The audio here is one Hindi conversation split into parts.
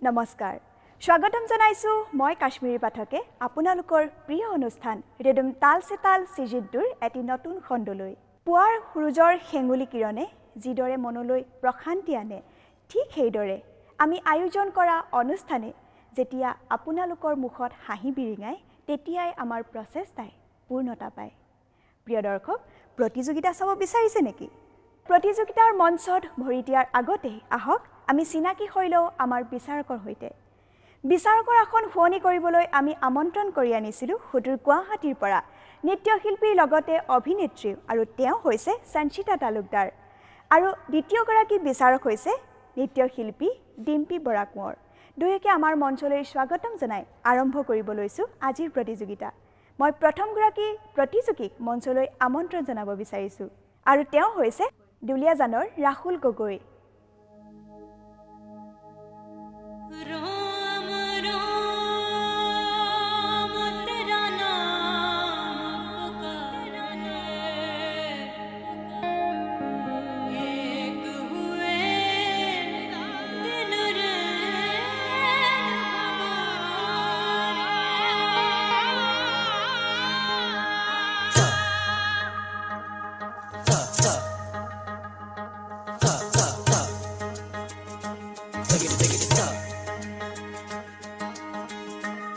নমস্কাৰ স্বাগতম জনাইছো মই কাশ্মীৰী পাঠকে আপোনালোকৰ প্ৰিয় অনুষ্ঠান ৰেডম তাল সে তাল সিজিদুৰ এটি নতুন খণ্ডলৈ পুৱাৰ সূৰ্যৰ হেঙুলি কিৰণে যিদৰে মনলৈ প্ৰশান্তি আনে ঠিক সেইদৰে আমি আয়োজন কৰা অনুষ্ঠানে যেতিয়া আপোনালোকৰ মুখত হাঁহি বিৰিঙায় তেতিয়াই আমাৰ প্ৰচেষ্টাই পূৰ্ণতা পায় প্ৰিয় দৰ্শক প্ৰতিযোগিতা চাব বিচাৰিছে নেকি প্ৰতিযোগিতাৰ মঞ্চত ভৰি দিয়াৰ আগতে আহক আমি চিনাকি হৈলও আমাৰ বিচাৰকৰ হৈতে বিচাৰকৰ আসন শুৱনি কৰিবলৈ আমি আমন্ত্ৰণ কৰি আনিছিলো হুদুৰ গুৱাহাটীৰ পৰা নৃত্যশিল্পীৰ লগতে অভিনেত্ৰী আৰু তেওঁ হৈছে সঞ্চিতা তালুকদাৰ আৰু দ্বিতীয়গৰাকী বিচাৰক হৈছে নৃত্যশিল্পী ডিম্পী বৰা কোঁৱৰ দুয়োকে আমাৰ মঞ্চলৈ স্বাগতম জনাই আৰম্ভ কৰিব লৈছো আজিৰ প্ৰতিযোগিতা মই প্ৰথমগৰাকী প্ৰতিযোগীক মঞ্চলৈ আমন্ত্ৰণ জনাব বিচাৰিছো আৰু তেওঁ হৈছে দুলিয়াজানৰ ৰাহুল গগৈ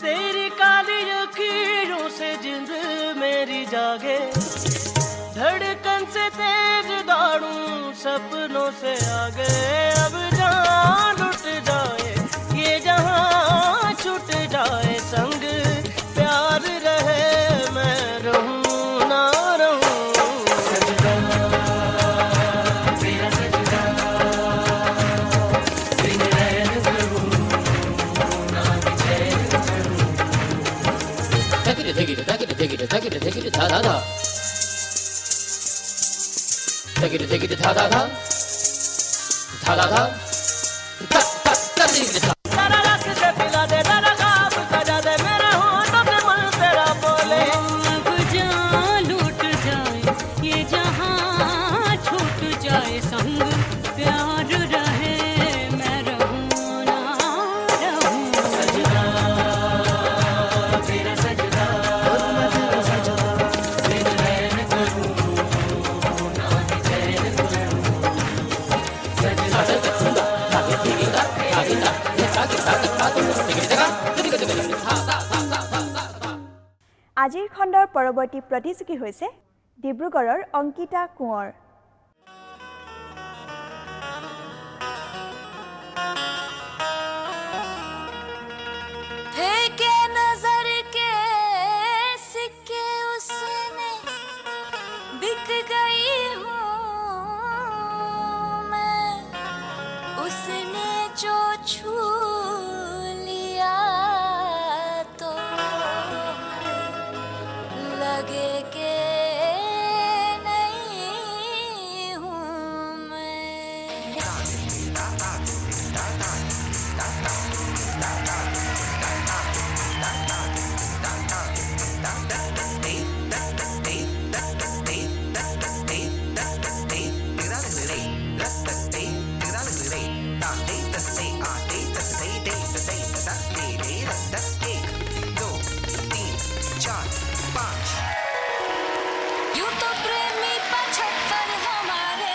तेरी काली लकीरों से जिंद मेरी जागे धड़कन से तेज दौड़ूं सपनों से आगे अब जहाँ लुट जाए ये जहाँ छूट जाए संग प्यार रहे मैं रहूं ना रहूं सजदा तेरा सजदा बिन रैन करूं ना चैन Take it, ta da da. Take it, ta da da. Ta da da. Ta take it. तारा रख से पिला दे तारा खाब सजा दे मेरे होठों पे मन तेरा बोले अब जहाँ लूट जाए ये जहाँ छूट जाए संग प्यार रहे मैं रहूं ना रहूं सजदा तेरा सजदा और मैं तेरा सजदा बिन रैन करूं ना चैन करूं सजदा আজিৰ খণ্ডৰ পৰৱৰ্তী প্ৰতিযোগী হৈছে ডিব্ৰুগড়ৰ অংকিতা কোঁৱৰ फेंके नजर के सिक्के उसने बिक गई हूँ मैं उसने जो छू लिया तो लगे के नहीं हूँ मैं यूं तो प्रेमी 75 हमारे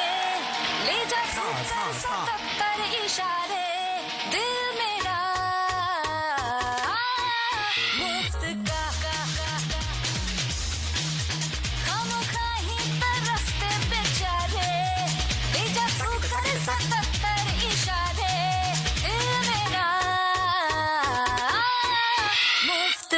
ले जा 77 इशारे दिल मेरा मुफ्त का खामोखा ही तरसते बेचारे ले जा 77 इशारे दिल मेरा मुफ्त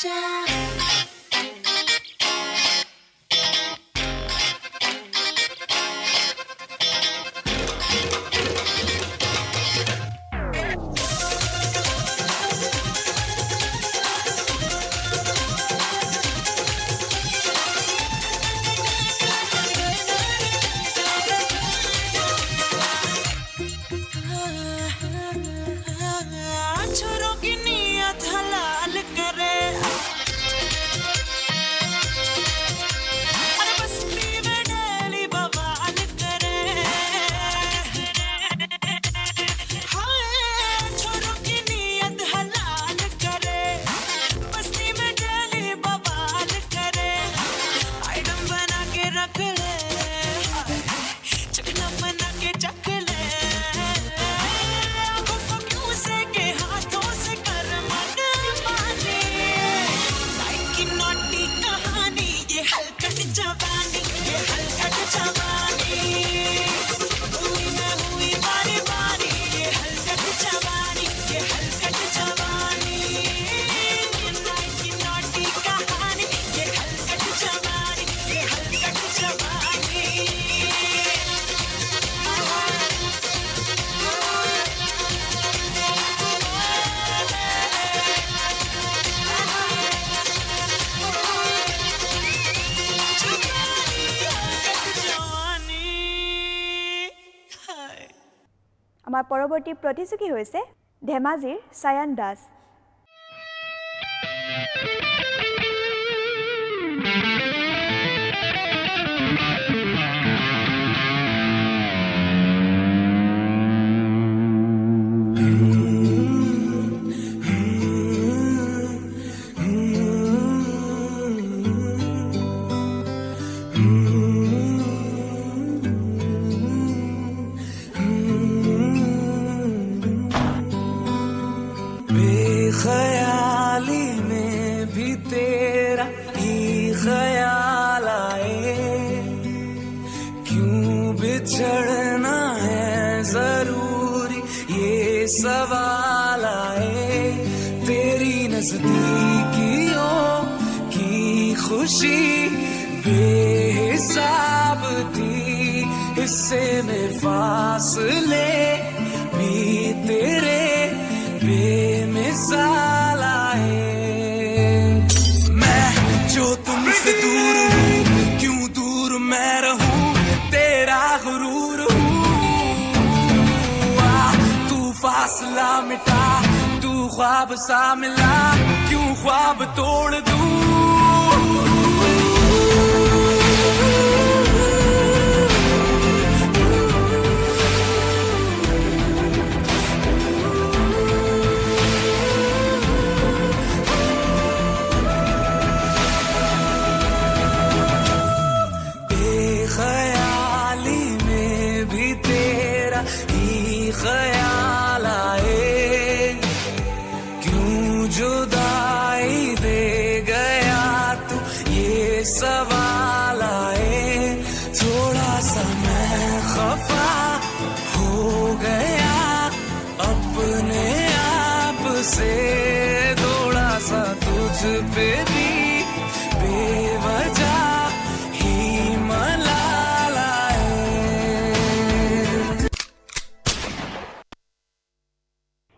जा छोरों की नियत हलाल करे अरे बस्ती में डेली बवाल करे हाय छोरों की नियत हलाल करे बस्ती में डेली बवाल करे आइटम बना के रख ले चखना बना के चख ले जवानी ये हलकट जवानी हुई मैं हुई बारी बारी ये हलकट जवानी ये हलकट जवानी की नौटी कहानी ये हलकट जवानी ये हलकट जवानी আমাৰ পৰৱৰ্তী প্ৰতিযোগী হৈছে ধেমাজিৰ সায়ন দাস। बेख्याली में भी तेरा ही ख्याल आए क्यों बिछड़ना है जरूरी ये सवाल आए तेरी नजदीकियों की खुशी बेहिसाब थी हिस्से में फासले भी तेरे बेमिसाल आए मैं जो तुमसे दूर हूँ क्यों दूर मैं रहूं तेरा गुरूर हूँ तू फासला मिटा तू ख्वाब सा मिला क्यों ख्वाब तोड़ दूं ख्याल आए क्यों जुदाई दे गया तू ये सवाल आए थोड़ा सा मैं खफा हो गया अपने आप से थोड़ा सा तुझ पे भी बेवजह ही मलाल आए।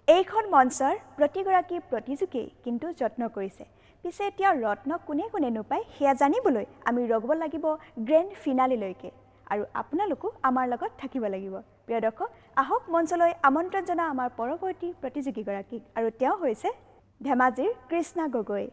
এইখন মঞ্চৰ প্ৰতিগৰাকী প্ৰতিযোগী কিন্তু যত্ন কৰিছে পিছে এতিয়া ৰত্ন কোনে কোনে নুপায় সেয়া জানিবলৈ আমি ৰগব লাগিব গ্ৰেণ্ড ফিনালেলৈকে আৰু আপোনালোকো আমাৰ লগত থাকিব লাগিব প্ৰিয় দৰ্শক আহক মঞ্চলৈ আমন্ত্ৰণ জনাওঁ আমাৰ পৰৱৰ্তী প্ৰতিযোগীগৰাকীক আৰু তেওঁ হৈছে ধেমাজিৰ কৃষ্ণা গগৈ।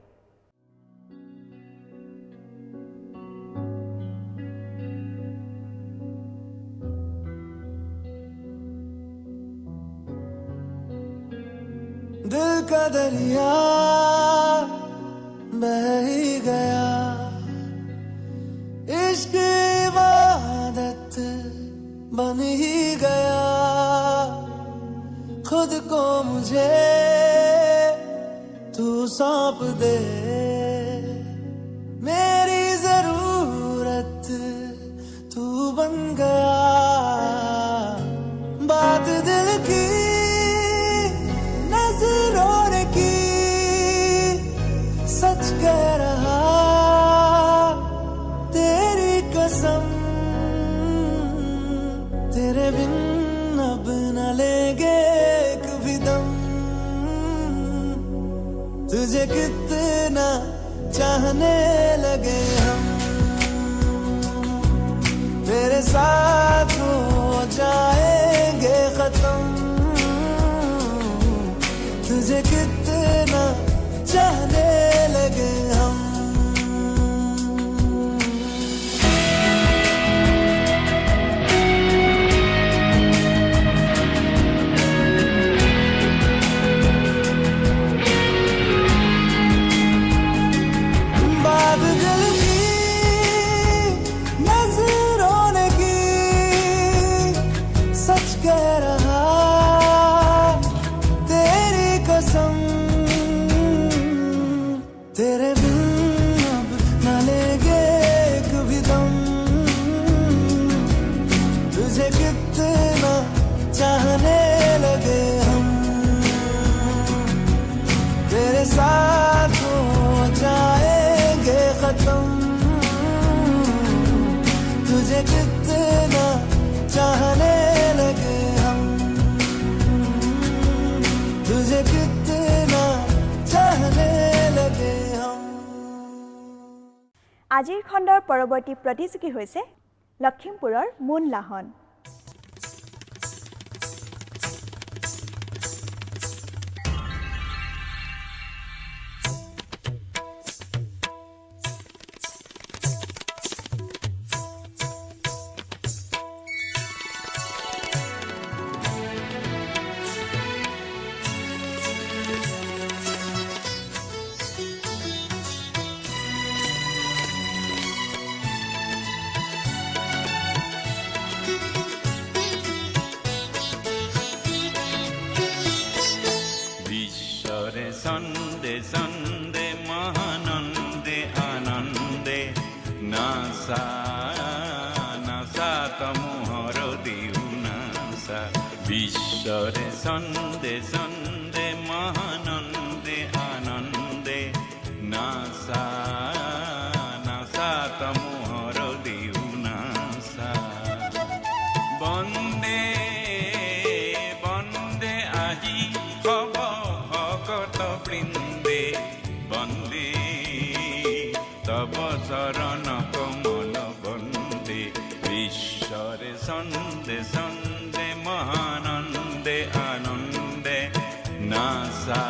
दिल का दरिया बह ही गया इश्क इबादत बन ही गया खुद को मुझे तू सौंप दे मेरी जरूरत तू बन गया बात दिल की नजरों की सच तुझे कितना चाहने लगे हम, तेरे साथ हो जाएंगे खत्म, तुझे कितना चाहने लगे हम। तेरे बिन अब न लेंगे एक भी दम, तुझे कितना चाहने लगे हम, तेरे साथ हो जाएंगे खत्म, तुझे कितना चाहने लगे हम, तुझे कितना चाहने लगे। আজিৰ খণ্ডৰ পৰৱৰ্তী প্ৰতিযোগী হৈছে লখিমপুৰৰ মুন লাহন। সন্দে সন্দে মহানন্দে আনন্দে নাসা নাসা তমোহর দিউ নাসা, বিশ্বরে সন্দে সন্দে মহানন্দে আনন্দে নাসা নাসা তমোহর দিউ নাসা, বন্দে বন্দে আজি হব ভকত বৃন্দে, বন্দে তব শরণ কমল বন্দে, ঈশ্বরে সন্দে সন্দে মহানন্দে আনন্দে নাসা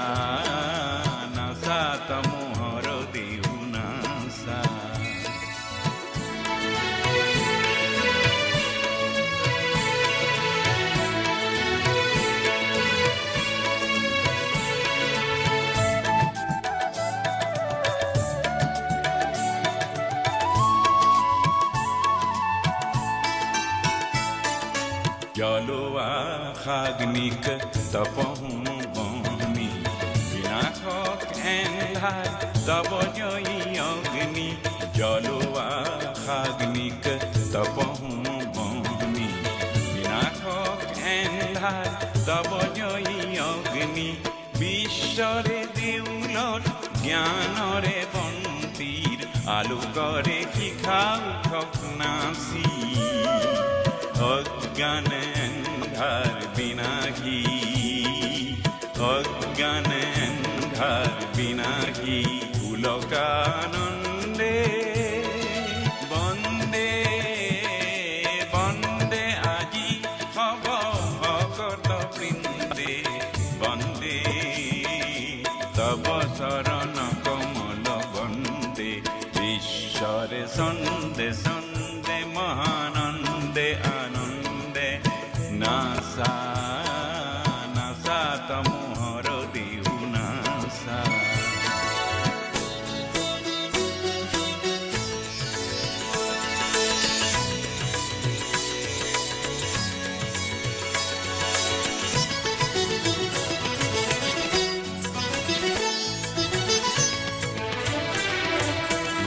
নাসা তমোহর দিউ নাসা। জলোয়া খাগ্নিক তপহুম বনি, বিনাশক এন্ধার তব জয়ী অগ্নি, জলোয়া খাগ্নিক তপহুম বনি, বিনাশক এন্ধার তব জয়ী অগ্নি, বিশ্বরে দেউলত জ্ঞানরে বন্তির আলোকরে শিখাও ঠক নাচি, অজ্ঞান অন্ধার বিনাশী, অজ্ঞান অন্ধার বিনাশী, পুলকানন্দে বন্দে বন্দে আজি হব ভকত বৃন্দে, বন্দে তব শরণ কমল বন্দে, ঈশ্বরে সন্দে সন্দে মহানন্দে আনন্দে নাসা নাসা তমোহর দিউ নাসা।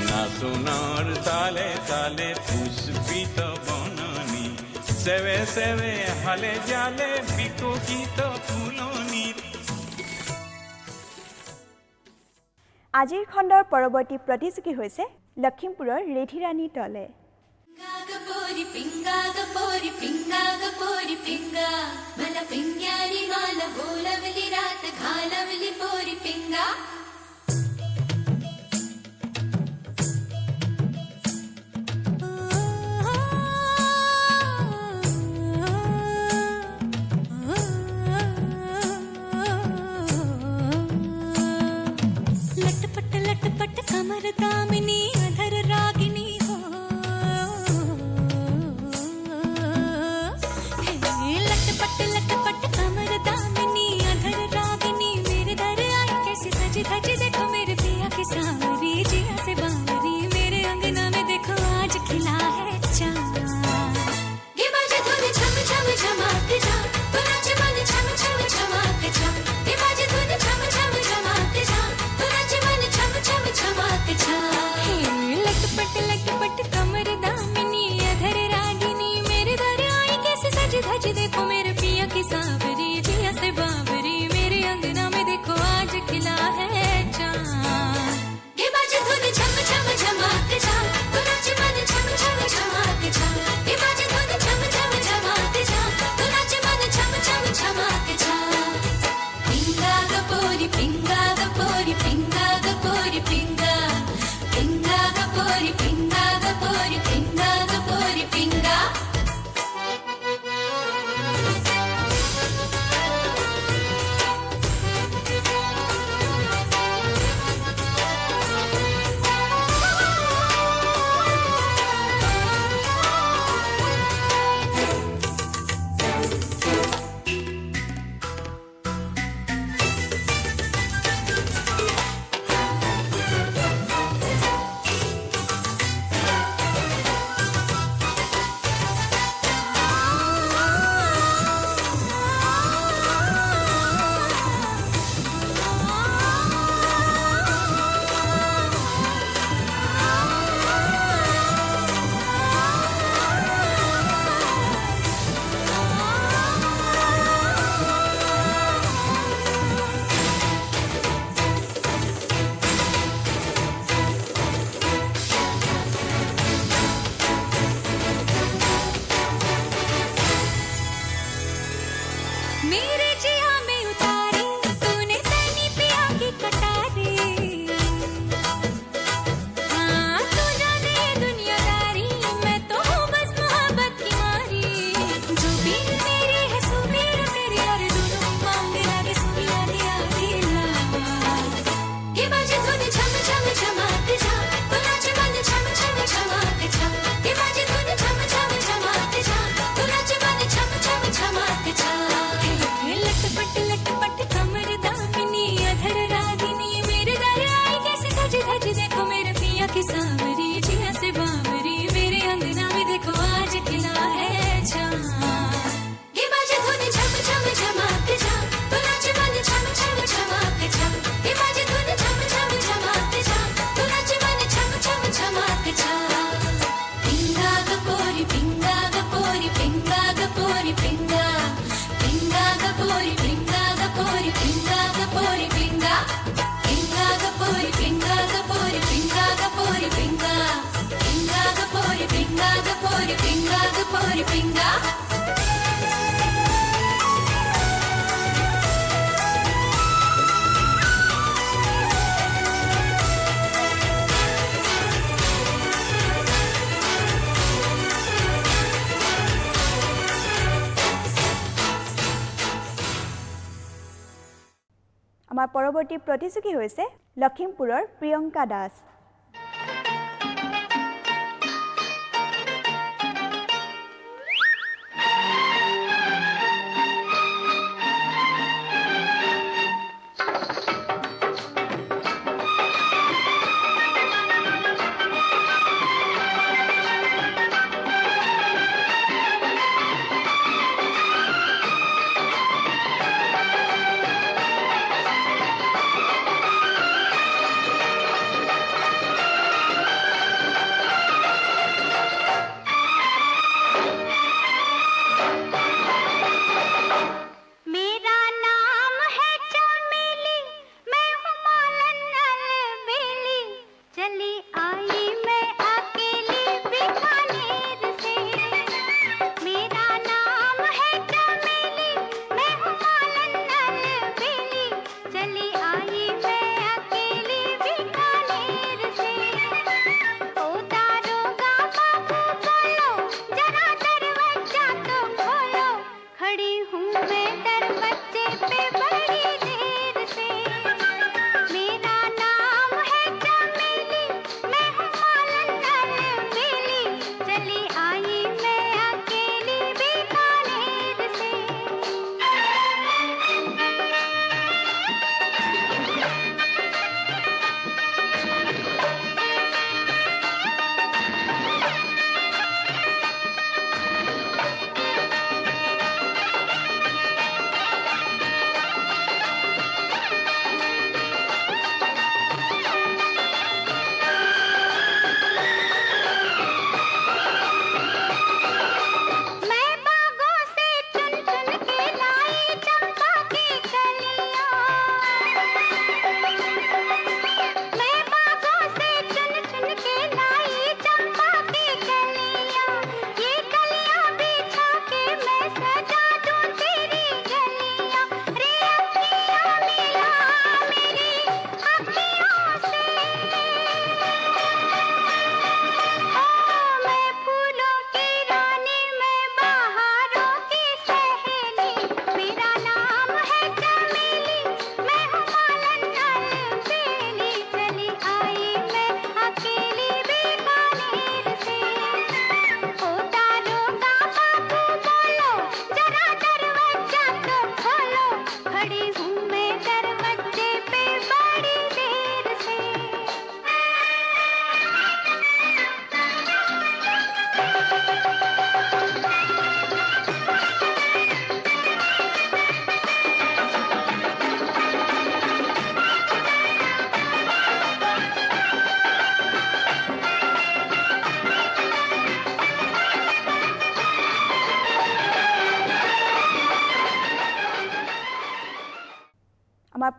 নাচুনৰ তালে তালে পুষ্পিত বননি, সেবে সেবে হালে জালে বিকশিত ফুলনি। আজিৰ খণ্ডৰ পৰৱৰ্তী প্ৰতিযোগী হৈছে লখিমপুৰৰ ৰেধিৰাণী দলে। Gagapori pinga gapori pinga gapori pinga mala pingyali mala bolavli raat ghalavli pori pinga ಪಿಂಗಾಗ ಪೋರಿ ಪಿಂಗಾಗ ಪೋರಿ Panga ಪಿಂಗಾಗ ಪೋರಿ ಪಿಂಗಾಗ ಪೋರಿ ಪಿಂಗಾಗ ಪೋರಿ Panga मेरे जिया में उतारी तूने तैनी पिया की कटारी हाँ तू जाने ये दुनियादारी मैं तो हूँ बस मोहब्बत की मारी जो बीर मेरी है सुबीर मेरी और दोनों मांगे आगे सुनिया दिया दिला ये बाजे धुन झम झम झमाते जा तो नाचे मन झम झम झमाते जा ये बाजे धुन झम झम झमाते जा तो नाचे मन झम झम झमाते जा लटपट लटपट कमर दामिनी अधर रागिनी मेरे दर आई कैसे सज धज देखो मेरे पिया की सांवरी जिया से बावरी मेरे अंगना में देखो आज खिला है चाँद ये बाजे धुन झम झम झमाते जा तो नाचे मन झम झम झमाते जा ये बाजे धुन झम झम झमाते जा तो नाचे मन झम झम झमाते जा पिंगा गपोरी पिंगा गपोरी पिंगा गपोरी पिंगा पिंगा गपोरी पिंगा गपोरी पिंगा गपोरी पिंगा पिंगा गपोरी पिंगा गपोरी पिंगा गपोरी पिंगा पिंगा गपोरी पिंगा गपोरी पिंगा गपोरी पिंगा আমাৰ পৰৱৰ্তী প্ৰতিযোগী হৈছে লখিমপুৰৰ প্ৰিয়ংকা দাস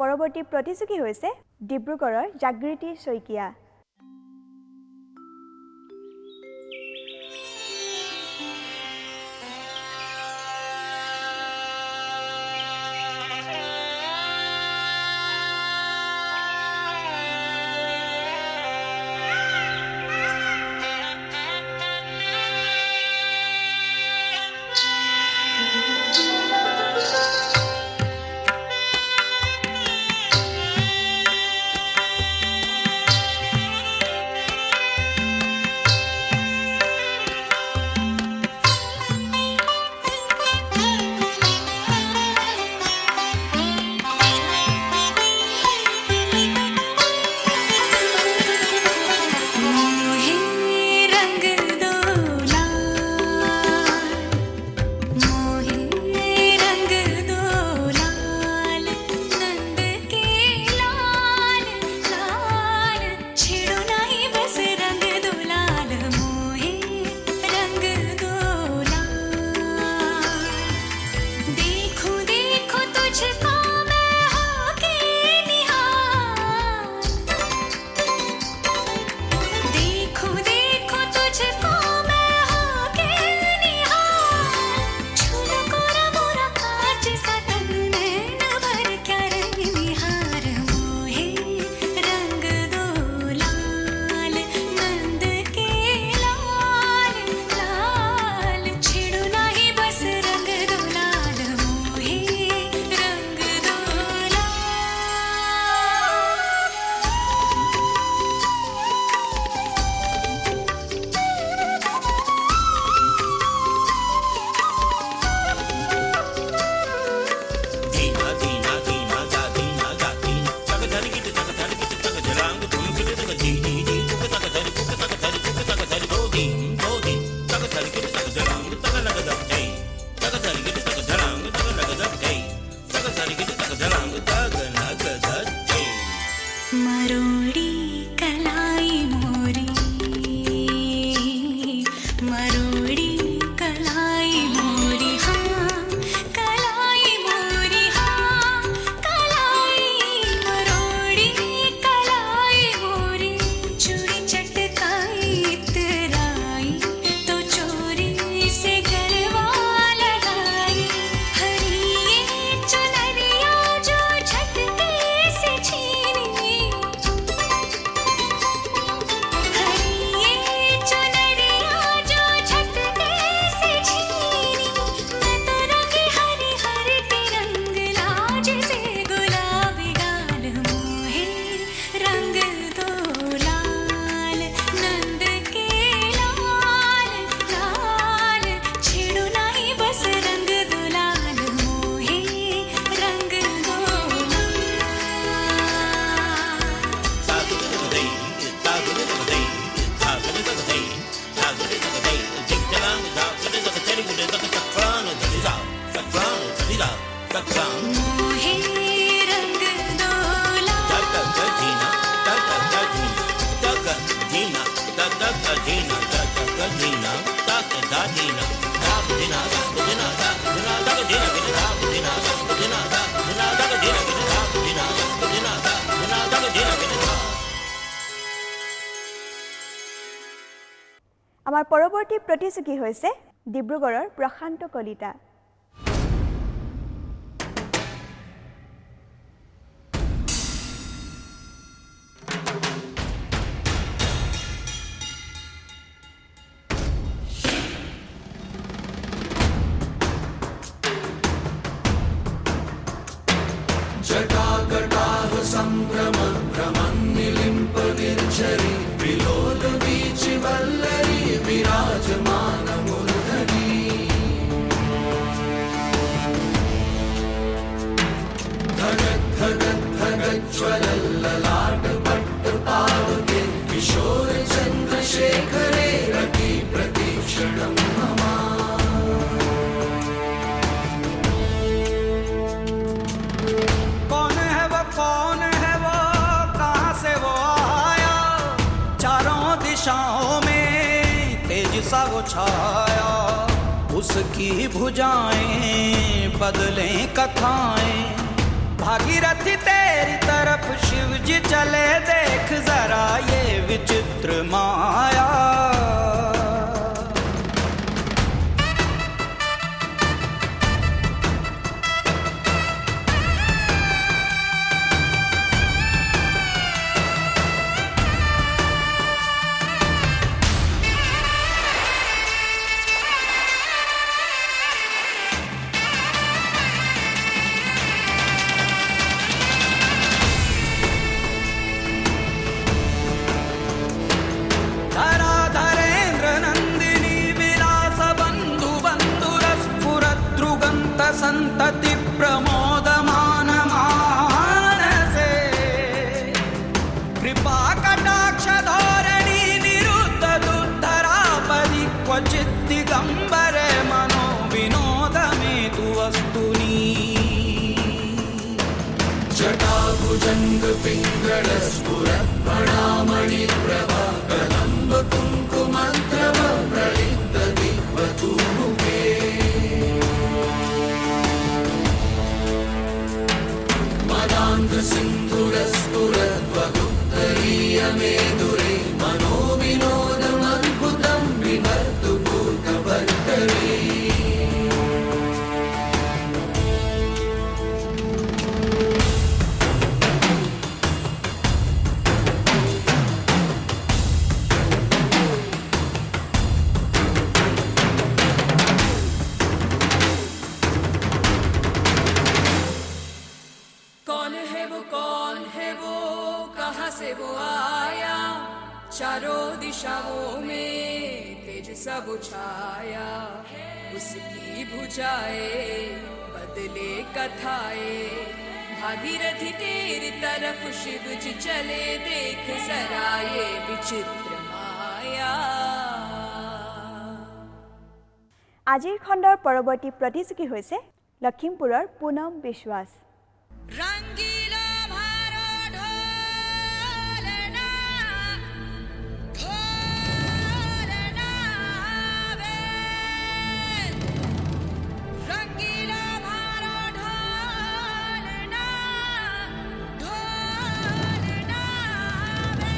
পৰৱৰ্তী প্ৰতিযোগী হৈছে ডিব্ৰুগড়ৰ জাগৃতি শইকীয়া। আমাৰ পৰৱৰ্তী প্ৰতিযোগী হৈছে ডিব্ৰুগড়ৰ প্ৰশান্ত কলিতা। जटाकटाह संभ्रम भ्रमन् निलिम्प निर्झरि विलोल वीचि वल्लरी विराजमान मूर्धनि धगत् धगत् धगत् ज्वलल्ललाट पट्ट पावके किशोर चन्द्रशेखरे रति प्रतीक्षणं मम। कौन है वो कहाँ से वो आया, चारों दिशाओं में तेज सा वो छाया। उसकी भुजाएं बदलें कथाएं, भागीरथी तेरी तरफ शिव जी चले, देख जरा ये विचित्र माया। संतति प्रमोदमान मानसे, कृपा कटाक्ष धोरणी निरुद्ध दुद्धरापदि क्वचित् दिगंबरे मनो विनोद में तु वस्तुनि। जटाभुजंग पिंगल स्फुरत् प्रणामणि प्रभा कदम्ब कुंकुमद्रव प्रलिप्त दिग्वधू मुखे। सिन्धुरस्फुरद्वगुप्तरीय मेदुरे मनो विनोदमद्भुतं विभर्तु भूतभर्तरे। कौन है वो कहाँ से वो आया, चारों दिशाओं में तेज सब छाया। उसकी भुजाए बदले कथाए, भागीरथी तेरी तरफ शिव जी चले, देख जरा ये विचित्र माया। আজিৰ খণ্ডৰ পৰৱৰ্তী প্ৰতিযোগী হৈছে লখিমপুৰৰ পুনম বিশ্বাস। रंगीला भारो ढोलना, ढोलना वे। रंगीला भारो ढोलना, ढोलना वे।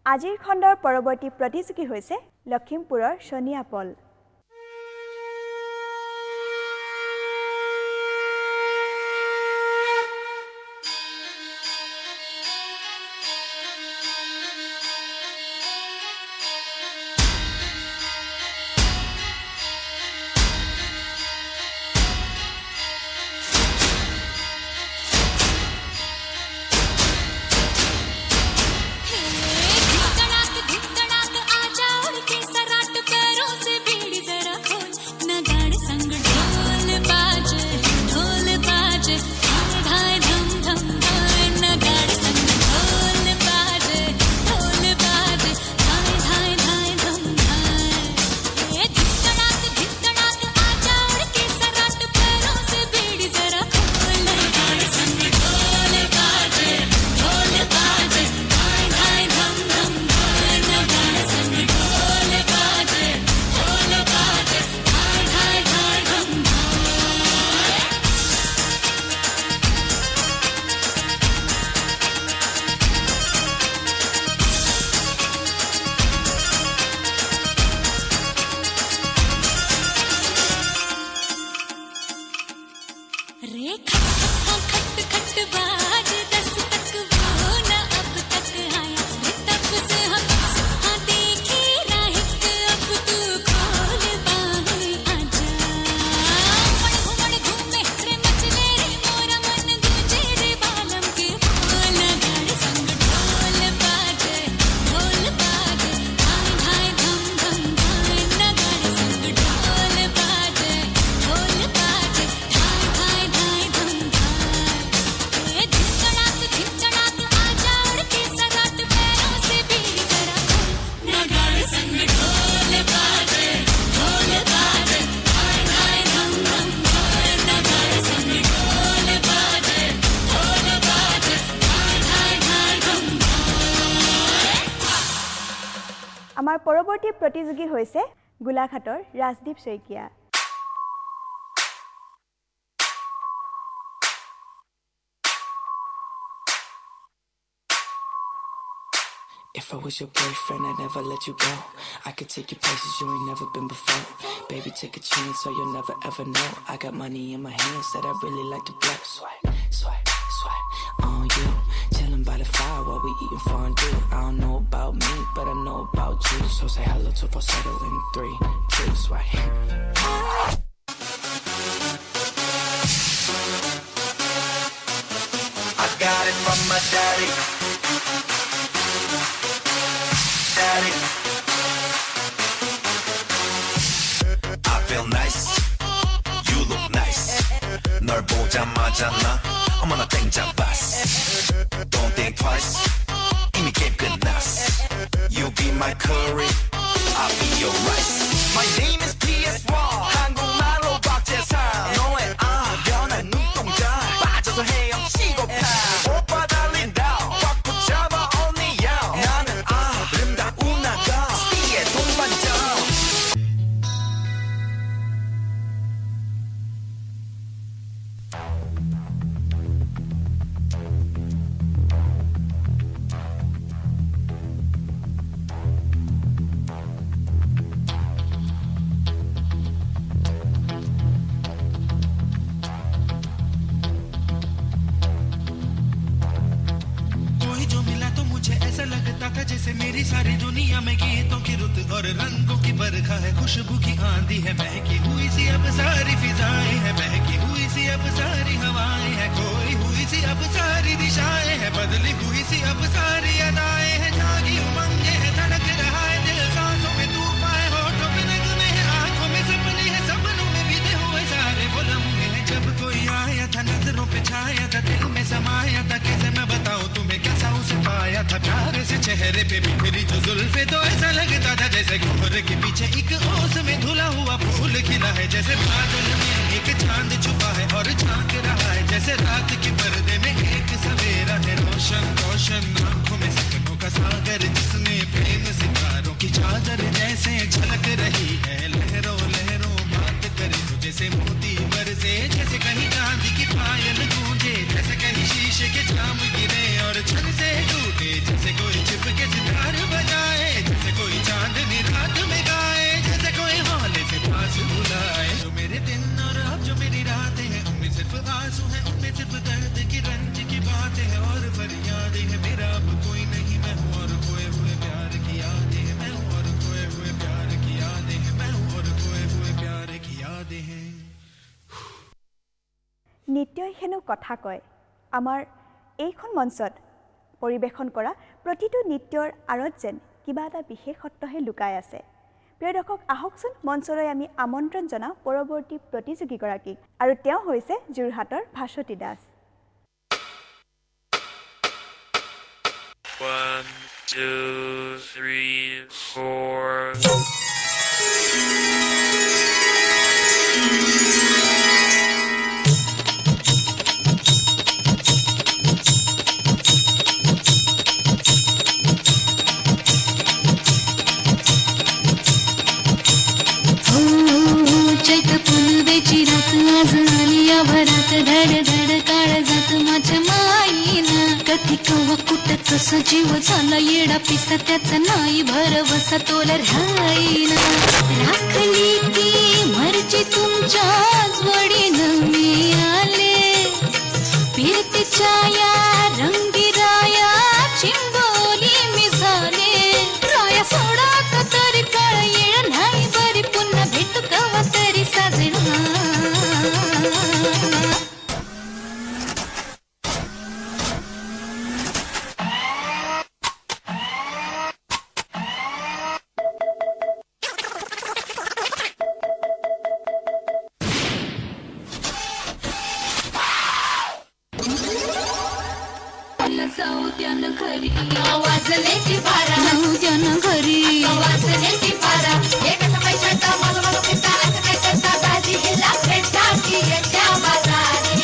আজিৰ খণ্ডৰ পৰৱৰ্তী প্ৰতিযোগী হৈছে লখিমপুৰৰ সোনিয়া পল। धड़क धड़क आजा उड़ के सराट पैरों से भीड़ रे खट खट बाज 10 तक वो न अब तक आया रे तब से हम हाँ देखे राहिक अब तू खोल बाहें आजा घुमड़ घूमे रे मचले रे मोरा मन गूंजे रे बालम के बोल गाड़ संग ढोल बाजे हाय हाय धम धम धाय न गाड़ संग ढोल बाजे हाय हाय धाय धम धाय ए धिचड़ाक आजा उड़ के सरात पैरों से बीड़ी जरा खोल न गाड़ संग ढोल बाजे हाय हाय धम धम धाय न गाड़ संग ढोल बाजे हाय हाय धाय धम धाय। আমাৰ পৰৱৰ্তী প্ৰতিযোগী হৈছে গোলাঘাটৰ Rajdeep Saikia. If I was your boyfriend, I'd never let you go. I could take you places you ain't never been before. Baby, take a chance so you'll never ever know. I got money in my hands that I really like to blow. Swipe, swipe, swipe on you. Chilling by the fire while we eating fondue. I don't know about me, but I know about you. So say hello to falsetto in 3, 2, swipe. I got it from my daddy. Daddy. I feel nice. You look nice. 널 보자마자 나 어머나 땡잡았어. Don't think twice. 이미 게임 끝났어. You be my curry. I'll be your rice. My name is PS1. 한국말로 박재상. 너의 변한 눈동자. 빠져서 헤엄치고파. 오빠 달린다. 꽉 붙잡아 only you. 나는 아름다운 아가. C의 동반자. कोई जो मिला तो मुझे ऐसा लगता था जैसे मेरी सारी दुनिया में गीतों की रुत और रंगों की बरखा है, खुशबू की आंधी है, महकी हुई सी अब सारी फिजाएं है, महकी हुई सी अब सारी हवाएं है, खोई हुई सी अब सारी दिशाएं है, बदली हुई सी अब सारी अदाएं है, जागी उमंगे है, धड़क रहा है दिल, सांसों में तूफान है, होठों में नगमे है, आंखों में सपने है, सपनों में बीते हुए सारे वो लम्हे हैं, जब कोई आया था नजरों पे छाया था, दिल में समाया था, कैसे मैं बताऊं तुम्हें कैसा उसे पाया था, प्यार से चेहरे पे बिखरी जो जुल्फे, तो ऐसा लगता था जैसे कोहरे के पीछे एक ओस में धुला हुआ फूल खिला है, जैसे बादल में एक चांद छुपा है और झांक रहा है, जैसे रात के पर्दे में एक सवेरा है, रोशन रोशन आंखों में सपनों का सागर, जिसमें प्रेम सितारों की चादर जैसे झलक रही है, लहरों लहरों बात करे तो जैसे मोती बरसे, जैसे कहीं चांदी की पायल गूंजे, जैसे कहीं शीशे के जाम गिरे और छन से टूटे, जैसे कोई छिप के सितार बजाए, जैसे कोई चांदनी रात में गाए, जैसे कोई हौले से पास बुलाए, जो मेरे दिन और अब जो मेरी रातें हैं, उनमें सिर्फ आंसू हैं, उनमें सिर्फ दर्द की रंज की बातें हैं और फरियादें हैं, मेरा अब कोई नहीं, मैं हूँ और खोए हुए प्यार की यादें हैं, मैं हूँ और खोए हुए प्यार की यादें हैं, मैं हूँ और खोए हुए प्यार की यादें हैं। নৃত্যই হেনো কথা কয়। আমাৰ এইখন মঞ্চত পৰিৱেশন কৰা প্ৰতিটো নৃত্যৰ আঁৰত যেন কিবা এটা বিশেষত্বহে লুকাই আছে। প্ৰিয় দৰ্শক, আহকচোন মঞ্চলৈ আমি আমন্ত্ৰণ জনাওঁ পৰৱৰ্তী প্ৰতিযোগীগৰাকীক, আৰু তেওঁ হৈছে যোৰহাটৰ ভাস্বতী দাস। 1, 2, 3, 4. जीव झाला येडा पिसा त्याचा नाही भरवसा तोला राहीना राखली ती मर्जी तुमच्याच वडील मी आले घरी वाजण्याची बारा नवद्यानं घरी वाजण्याची बारा एकच पैशाचा मग पिता असं काय करता दाजी हिला भेटता की याच्या बाजारी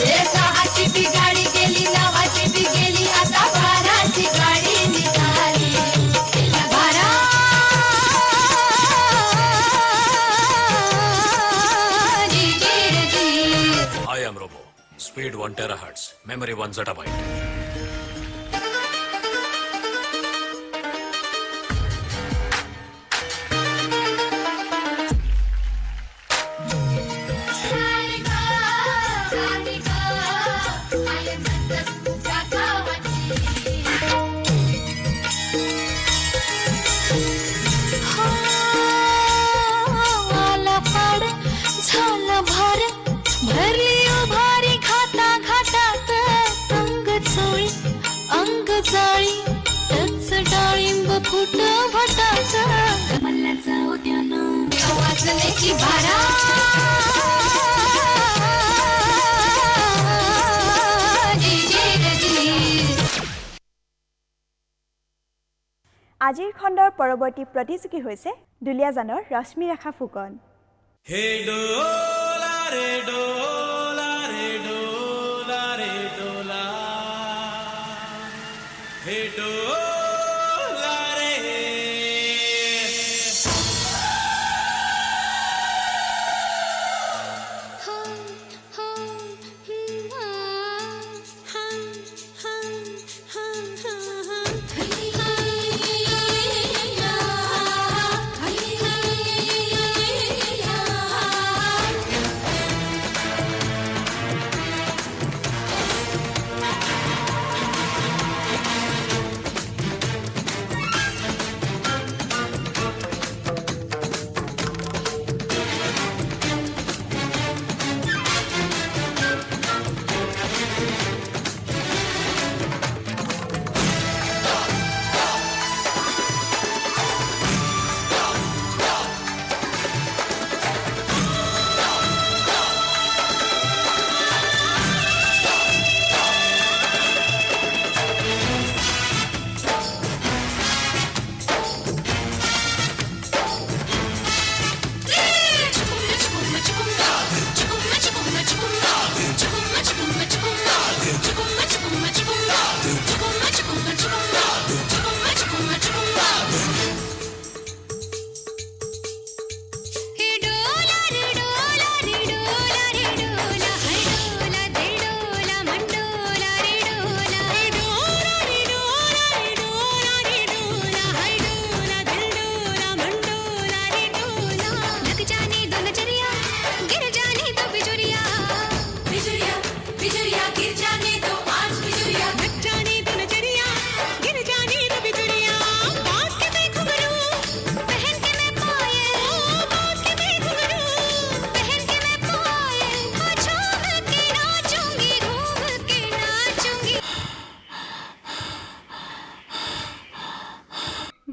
हे सहाची बी गाडी गेली नवाची बी गेली आता बाराची गाडी निघाली बारा I am Robo. Speed 1 terahertz. Memory 1 zettabyte. भरली उभारी खाता खातात अंग चोळी अंग जाळी टच डाळिंब फुट भटाच मल्ल्याचा उद्यान वाजण्याची बारा আজিৰ খণ্ডৰ পৰৱৰ্তী প্ৰতিযোগী হৈছে দুলীয়াজানৰ ৰশ্মিৰেখা ফুকন हे डोला रे डोला रे डोला रे डोला हे डोला रे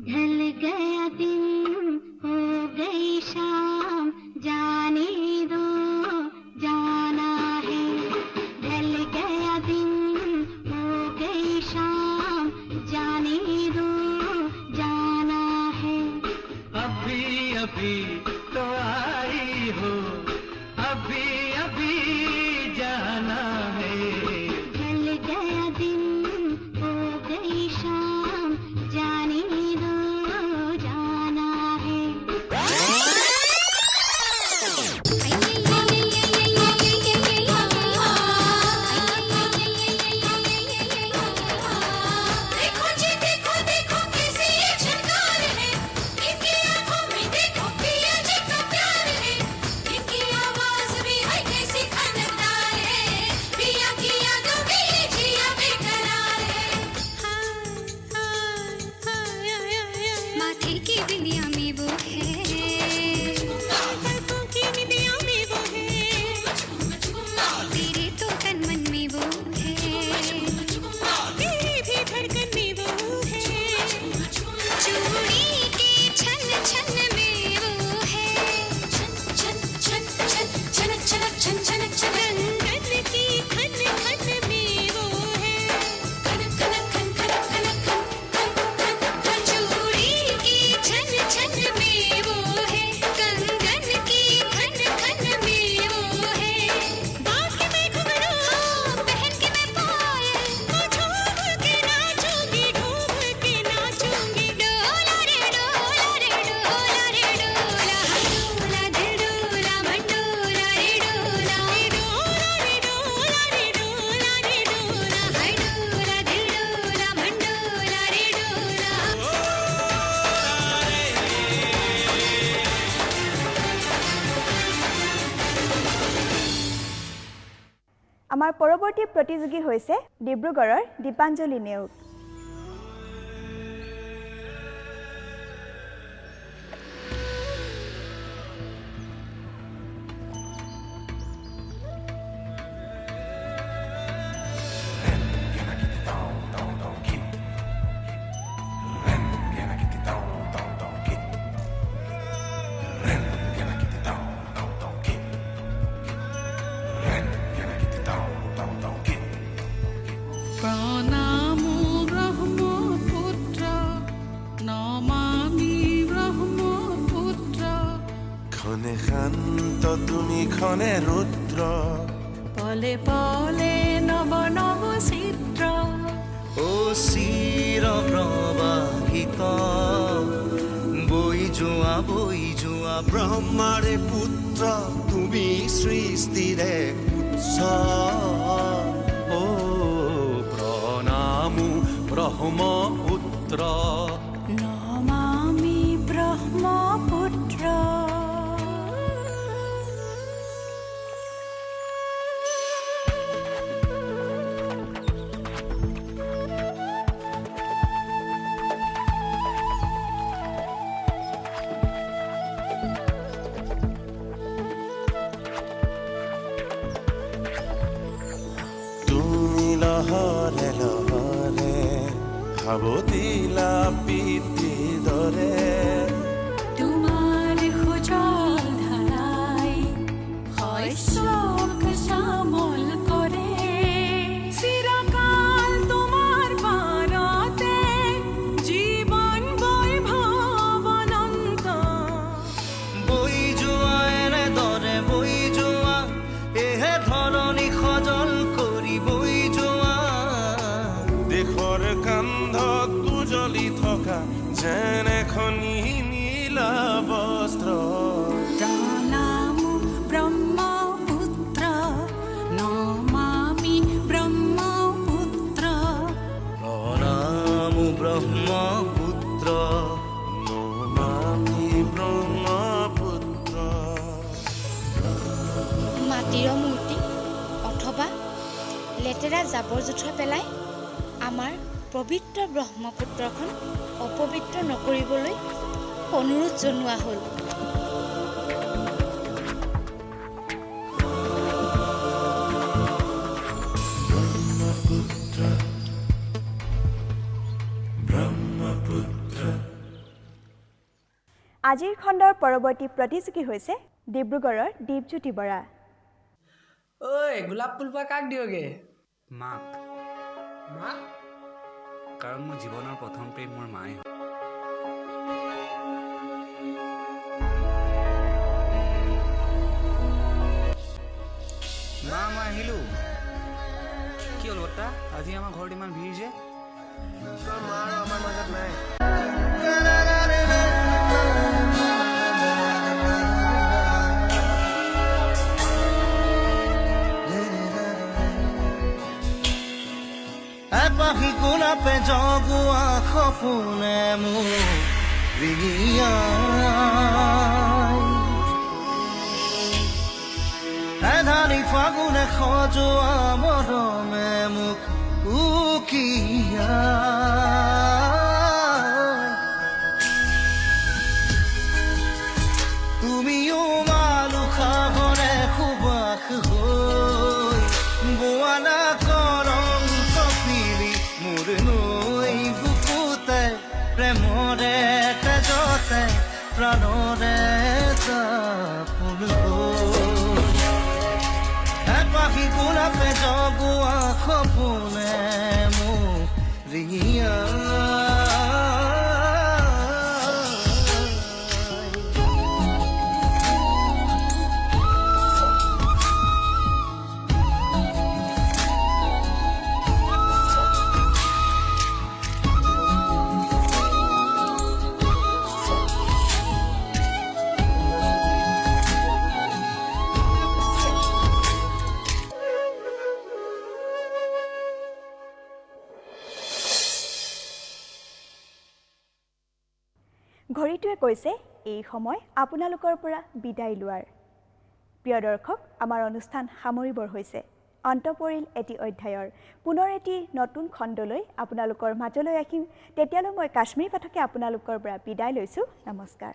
ढल गया दिन हो गई शाम जाने दो जाना है ढल गया दिन আমাৰ পৰৱৰ্তী প্ৰতিযোগী হৈছে ডিব্ৰুগড়ৰ দীপাঞ্জলি নেওগ প্ৰণামো ব্ৰহ্মপুত্ৰ নমামি ব্ৰহ্মপুত্ৰ ক্ষণে শান্ত তুমি ক্ষণে ৰুদ্ৰ পলে পলে নৱ নৱ চিত্ৰ ও চিৰ প্ৰবাহিত বৈ যোৱা ব্ৰহ্মাৰে পুত্ৰ তুমি সৃষ্টিৰে উৎস ও প্ৰণামো ব্ৰহ্মপুত্ৰ নমামি ব্ৰহ্মপুত্ৰ তুমি লহৰে লহৰে ভাৱতীলা পিতৃ দৰে তোমাৰ সুজল ধাৰাই শস্যক শ্যামল কৰে চিৰকাল তোমাৰ বাৰতে জীৱন বৈভৱ অনন্ত বৈ যোৱা এনেদৰে বৈ যোৱা এহে ধৰণী সজল কৰি বৈ যোৱা দেশৰ কান্ধত উজলি থকা যেন এখনি নীলা বস্ত্ৰ প্ৰণামো ব্ৰহ্মপুত্ৰ নমামি ব্ৰহ্মপুত্ৰ প্ৰণামো ব্ৰহ্মপুত্ৰ নমামি ব্ৰহ্মপুত্ৰ মাটিৰ মূৰ্তি অথবা লেতেৰা জাবৰ জোঁথৰ পেলাই আমাৰ পবিত্ৰ ব্ৰহ্মপুত্ৰখন অপবিত্ৰ নকৰিবলৈ অনুৰোধ জনোৱা হ'ল আজিৰ খণ্ডৰ পৰৱৰ্তী প্ৰতিযোগী হৈছে ডিব্ৰুগড়ৰ দীপজ্যোতি বৰা ঐ গোলাপ ফুলপা কাক দিয়গে মাক মাক কাৰণ মোৰ জীৱনৰ প্ৰথম প্ৰেম মোৰ মায়ে মা মই আহিলো কি হ'ল বৰ্তা আজি আমাৰ ঘৰত ইমান ভিৰ যে তোৰ মা আৰু আমাৰ মাজত নাই এপাহি গোলাপে জগুৱা সপোনে মোৰ ৰিঙিয়াই এধানি ফাগুনে সজোৱা মৰমে মোক উকিয়াই তুমিও মালুখাবনে সুবাস হৈ বোৱালা কৰং কপিলি মোৰ নৈ বুকুতে প্ৰেমৰে তেজতে প্ৰাণৰে জাপোন এপাহি গোলাপে জগুৱা সপোনে মোক ৰিঙিয়া ঘড়ীটোৱে কৈছে এই সময় আপোনালোকৰ পৰা বিদায় লোৱাৰ প্ৰিয় দৰ্শক আমাৰ অনুষ্ঠান সামৰিবৰ হৈছে অন্ত পৰিল এটি অধ্যায়ৰ পুনৰ এটি নতুন খণ্ডলৈ আপোনালোকৰ মাজলৈ আহিম তেতিয়ালৈ মই কাশ্মীৰী পাঠকে আপোনালোকৰ পৰা বিদায় লৈছোঁ নমস্কাৰ